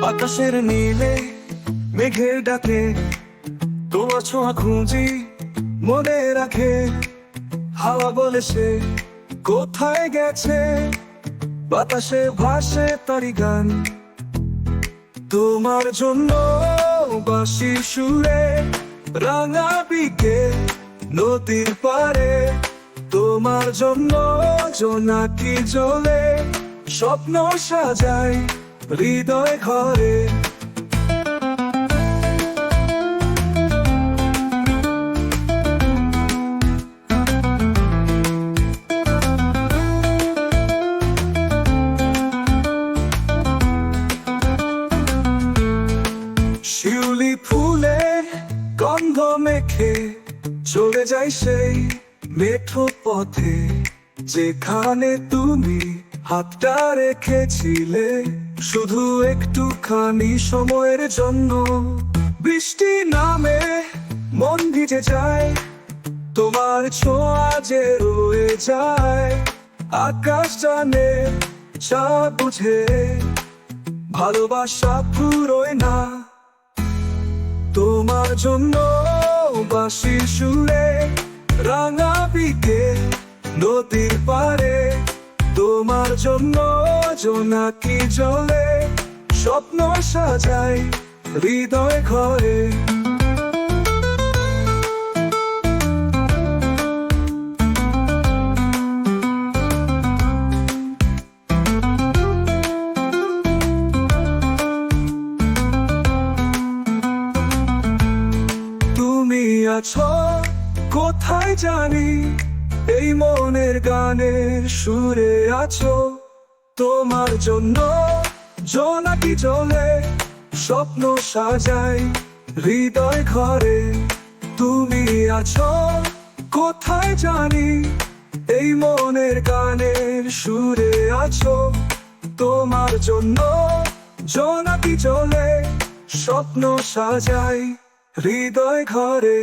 আকাশের নীলে মেঘের ডাকে তোমার ছোঁয়া খুঁজি মনে রাখে। হাওয়া বলে সে কোথায় গেছে, বাতাসে ভাসে তারি গান। তোমার জন্য বাঁশির সুরে রাঙা বিকেল নদীর পারে। তোমার জন্য জোনাকি জ্বলে স্বপ্ন সাজায় হৃদয় ঘরে। শিউলি ফুলে গন্ধ মেখে চলে যায় সেই মেঠো পথে, যেখানে তুমি হাতটা রেখেছিলে শুধু একটুখানি সময়ের জন্য। বৃষ্টি নামে মন ভিজে যায়, তোমার ছোঁয়া যে রয়ে যায়। আকাশ জানে চাঁদ বুঝে ভালোবাসা পুরোয় না। তোমার জন্য বাঁশির সুরে রাঙা বিকেল নদীর পারে। তোমার জন্য জোনাকি জ্বলে স্বপ্ন সাজায় হৃদয় ঘরে। তুমি আছো কোথায় জানি, এই মনের গানের সুরে আছো। তোমার জন্য জোনাকি জ্বলে স্বপ্ন সাজায় হৃদয় ঘরে। তুমি আছো কোথায় জানি, এই মনের গানের সুরে আছো। তোমার জন্য জোনাকি জ্বলে স্বপ্ন সাজায় হৃদয় ঘরে।